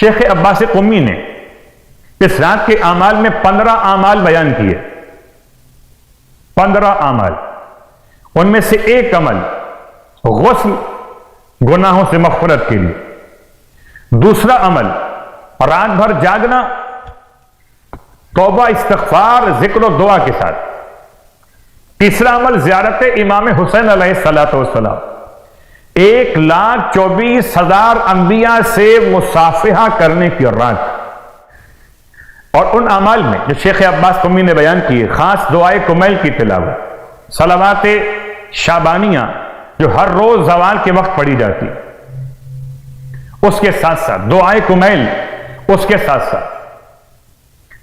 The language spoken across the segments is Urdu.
شیخ عباس قمی نے اس رات کے اعمال میں 15 اعمال بیان کیے. 15 اعمال. ان میں سے ایک عمل غسل گناہوں سے مغفرت کے لیے. دوسرا عمل رات بھر جاگنا توبہ استغفار ذکر و دعا کے ساتھ. تیسرا عمل زیارت امام حسین علیہ السلام. 1,24,000 انبیاء سے مصافحہ کرنے کی رات. اور ان اعمال میں جو شیخ عباس قمی نے بیان کیے، خاص دعائے کمیل کی تلاوت، صلوات شعبانیہ جو ہر روز زوال کے وقت پڑھی جاتی، اس کے ساتھ ساتھ دعائے کمیل، اس کے ساتھ ساتھ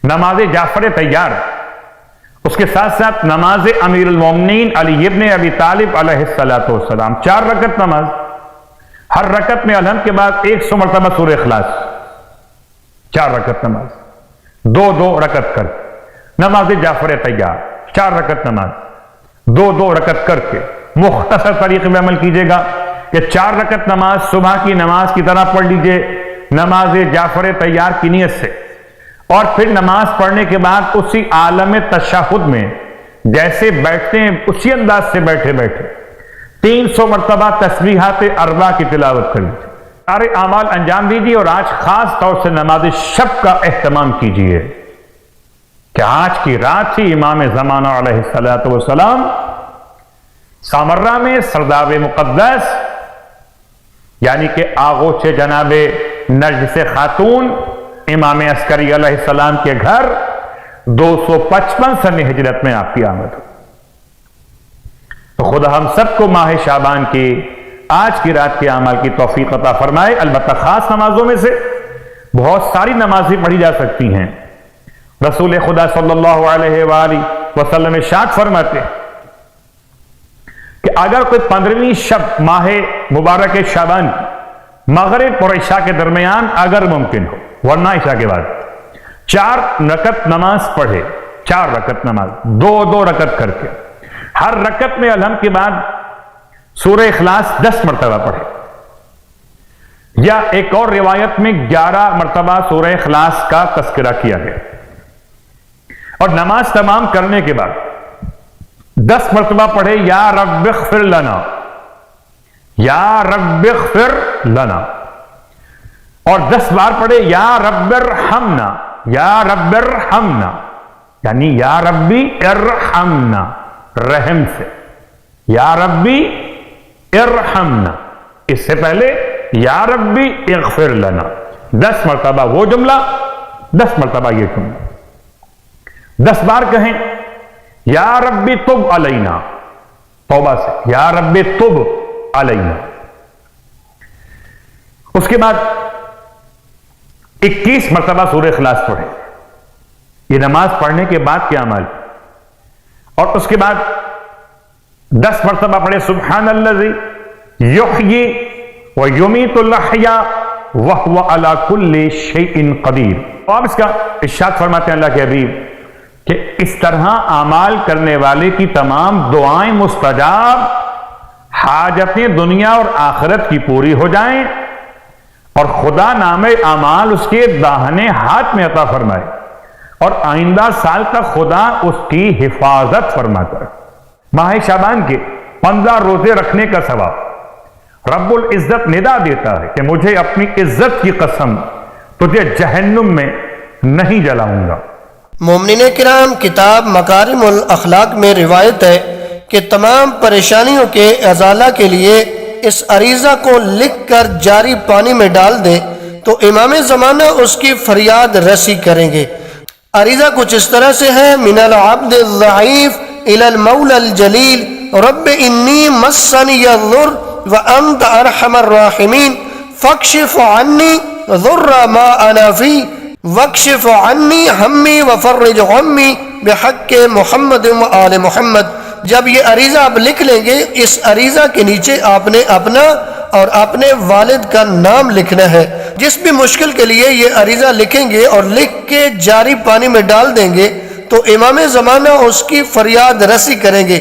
نماز جعفر طیار، اس کے ساتھ ساتھ نماز امیر المومنین علی ابن ابی طالب علیہ السلام. 4 رکعت نماز، ہر رکعت میں الحمد کے بعد 100 مرتبہ سورہ اخلاص. 4 رکعت نماز، 2 رکعت کر. نماز جعفر طیار 4 رکعت نماز، 2 رکعت کر کے مختصر طریقے میں عمل کیجیے گا کہ 4 رکعت نماز صبح کی نماز کی طرح پڑھ لیجئے نماز جعفر طیار کی نیت سے، اور پھر نماز پڑھنے کے بعد اسی عالم تشہد میں جیسے بیٹھتے ہیں اسی انداز سے بیٹھے 300 مرتبہ تسبیحات 4 کی تلاوت کر لیجیے. سارے اعمال انجام دیجیے. اور آج خاص طور سے نماز شب کا اہتمام کیجیے کہ آج کی رات ہی امام زمانہ علیہ السلام سامرہ میں سرداب مقدس یعنی کہ آغوش جناب نرجس خاتون امام عسکری علیہ السلام کے گھر 255 سنہ ہجرت میں آپ کی آمد ہو. تو خدا ہم سب کو ماہ شعبان کی آج کی رات کے اعمال کی توفیق عطا فرمائے. البتہ خاص نمازوں میں سے بہت ساری نمازیں پڑھی جا سکتی ہیں. رسول خدا صلی اللہ علیہ وآلہ وسلم ارشاد فرماتے کہ اگر کوئی 15ویں شب ماہ مبارک شعبان مغرب اور عشاء کے درمیان اگر ممکن ہو، ورنہ عشاء کے بعد 4 رکعت نماز پڑھے. 4 رکعت نماز 2 رکعت کر کے ہر رکعت میں الحمد کے بعد سورہ اخلاص 10 مرتبہ پڑھے، یا ایک اور روایت میں 11 مرتبہ سورہ اخلاص کا تذکرہ کیا گیا. اور نماز تمام کرنے کے بعد 10 مرتبہ پڑھے یا رب اغفر لنا، یا رب اغفر لنا، اور 10 بار پڑھے یا رب ارحمنا، یا رب ارحمنا، یعنی یا ربی ارحمنا، رحم سے، یا ربی ارحمنا. اس سے پہلے یا ربی اغفر لنا 10 مرتبہ وہ جملہ، 10 مرتبہ یہ جملہ. 10 بار کہیں یا ربی تب علینا، توبہ سے، یا ربی تب علینا. اس کے بعد 21 مرتبہ سورہ اخلاص پڑھے. یہ نماز پڑھنے کے بعد کے اعمال. اور اس کے بعد 10 مرتبہ پڑھے سبحان الذی یحیی و یمیت الاحیاء وہو علی کل شیء قدیر. اور اس کا ارشاد فرماتے ہیں اللہ کے حبیب کہ اس طرح اعمال کرنے والے کی تمام دعائیں مستجاب، حاجتیں دنیا اور آخرت کی پوری ہو جائیں، اور خدا نام اعمال اس کے داہنے ہاتھ میں عطا فرمائے، اور آئندہ سال تک خدا اس کی حفاظت فرماتا ہے. ماہ شعبان کے 15 روزے رکھنے کا ثواب رب العزت ندا دیتا ہے کہ مجھے اپنی عزت کی قسم تجھے جہنم میں نہیں جلاؤں گا. مومنین کرام، کتاب مکارم الاخلاق میں روایت ہے کہ تمام پریشانیوں کے ازالہ کے لیے اس عریضہ کو لکھ کر جاری پانی میں ڈال دیں تو امام زمانہ اس کی فریاد رسی کریں گے. عریضہ کچھ اس طرح سے ہے: من العبد الضعیف الى المولى الجلیل رب انی مسنی الضر وانت ارحم الراحمین فاکشف عنی ضر ما انا فی وَاكْشِفْ عَنِّي ہَمِّي وَفَرِّجْ غَمِّي بِحَقِّ محمد وآل محمد. جب یہ عریضہ آپ لکھ لیں گے، اس عریضہ کے نیچے آپ نے اپنا اور اپنے والد کا نام لکھنا ہے. جس بھی مشکل کے لیے یہ عریضہ لکھیں گے اور لکھ کے جاری پانی میں ڈال دیں گے تو امام زمانہ اس کی فریاد رسی کریں گے.